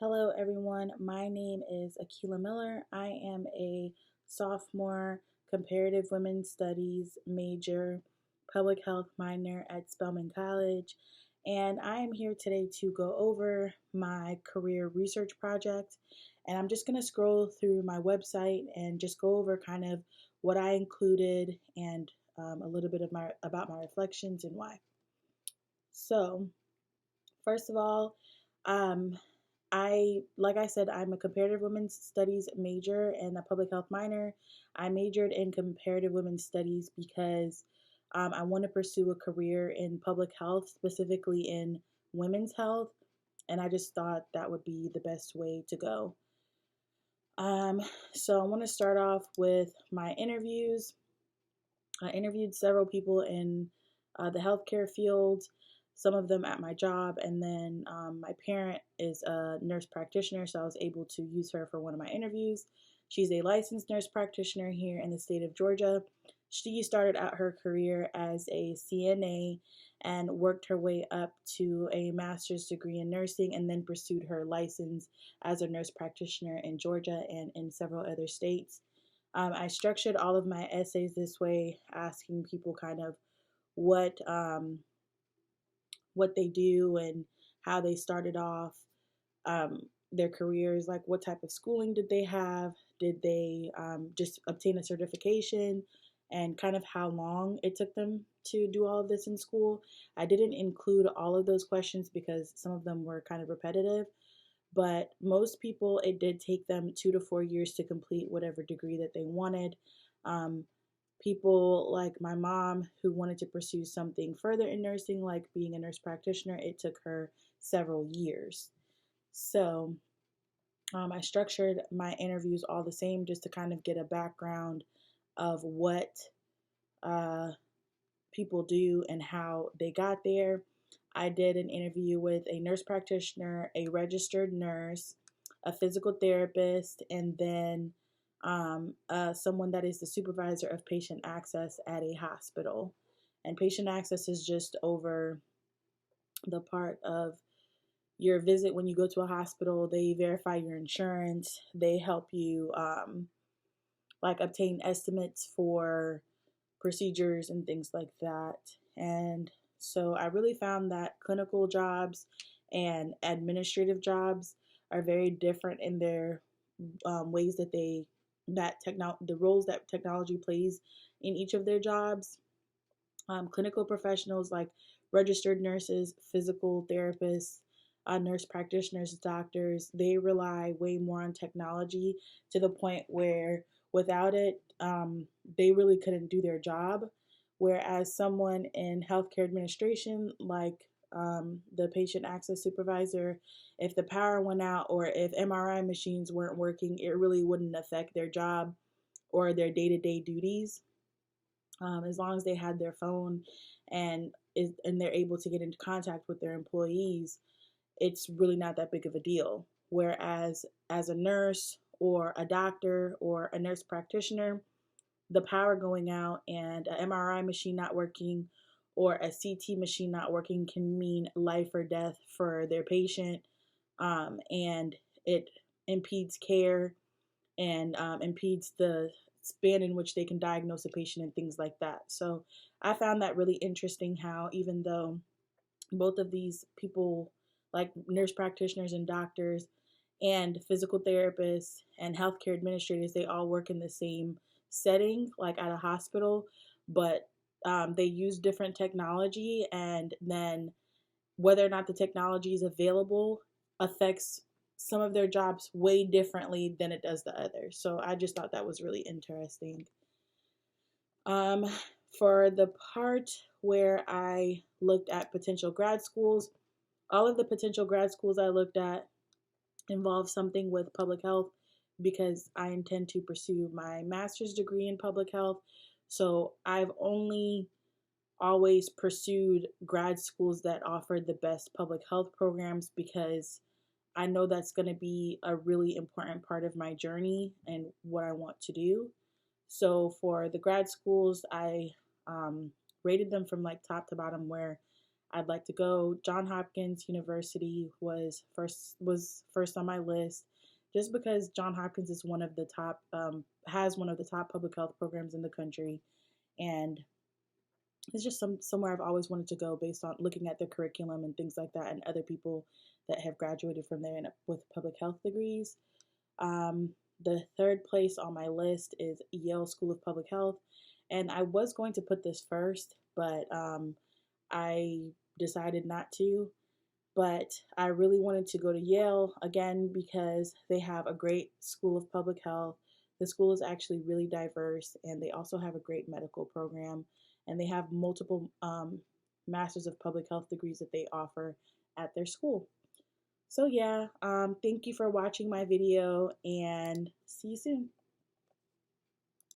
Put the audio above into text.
Hello, everyone. My name is Akila Miller. I am a sophomore comparative women's studies major, public health minor at Spelman College, and I am here today to go over my career research project. And I'm just going to scroll through my website and just go over kind of what I included and a little bit of my about my reflections and why. So, first of all, um, like I said, I'm a comparative women's studies major and a public health minor. I majored in comparative women's studies because I want to pursue a career in public health, specifically in women's health, and I just thought that would be the best way to go. Um, so I want to start off with my interviews. I interviewed several people in the healthcare field, some of them at my job, and then my parent is a nurse practitioner, so I was able to use her for one of my interviews. She's a licensed nurse practitioner here in the state of Georgia. She started out her career as a CNA and worked her way up to a master's degree in nursing and then pursued her license as a nurse practitioner in Georgia and in several other states. I structured all of my essays this way, asking people kind of what what they do and how they started off their careers, like what type of schooling did they have, did they just obtain a certification, and kind of how long it took them to do all of this in school. I didn't include all of those questions because some of them were kind of repetitive, but most people, it did take them 2 to 4 years to complete whatever degree that they wanted. Um, People like my mom who wanted to pursue something further in nursing, like being a nurse practitioner, it took her several years. So I structured my interviews all the same just to kind of get a background of what uh, people do and how they got there. I did an interview with a nurse practitioner, a registered nurse, a physical therapist, and then someone that is the supervisor of patient access at a hospital. And patient access is just over the part of your visit when you go to a hospital. They verify your insurance, they help you like obtain estimates for procedures and things like that. And so I really found that clinical jobs and administrative jobs are very different in their ways that the roles that technology plays in each of their jobs. Clinical professionals like registered nurses, physical therapists, nurse practitioners, doctors, they rely way more on technology to the point where without it, they really couldn't do their job. Whereas someone in healthcare administration, like the patient access supervisor, if the power went out or if MRI machines weren't working, it really wouldn't affect their job or their day to day duties. As long as they had their phone and they're able to get into contact with their employees, it's really not that big of a deal. Whereas as a nurse or a doctor or a nurse practitioner, the power going out and an MRI machine not working or a CT machine not working can mean life or death for their patient, and it impedes care and impedes the span in which they can diagnose a patient and things like that. So I found that really interesting how even though both of these people, like nurse practitioners and doctors and physical therapists and healthcare administrators, they all work in the same setting, like at a hospital, but they use different technology, and then whether or not the technology is available affects some of their jobs way differently than it does the others. So I just thought that was really interesting. Um, for the part where I looked at potential grad schools, all of the potential grad schools I looked at involve something with public health because I intend to pursue my master's degree in public health. So I've only always pursued grad schools that offered the best public health programs because I know that's going to be a really important part of my journey and what I want to do. So for the grad schools, I rated them from like top to bottom, where I'd like to go. Johns Hopkins University was first on my list, just because Johns Hopkins is one of the top has one of the top public health programs in the country, and it's just somewhere I've always wanted to go based on looking at the curriculum and things like that, and other people that have graduated from there and with public health degrees. Um, the third place on my list is Yale School of Public Health, and I was going to put this first, but I decided not to. But I really wanted to go to Yale again because they have a great school of public health. The school is actually really diverse, and they also have a great medical program, and they have multiple masters of public health degrees that they offer at their school. So yeah, thank you for watching my video, and see you soon.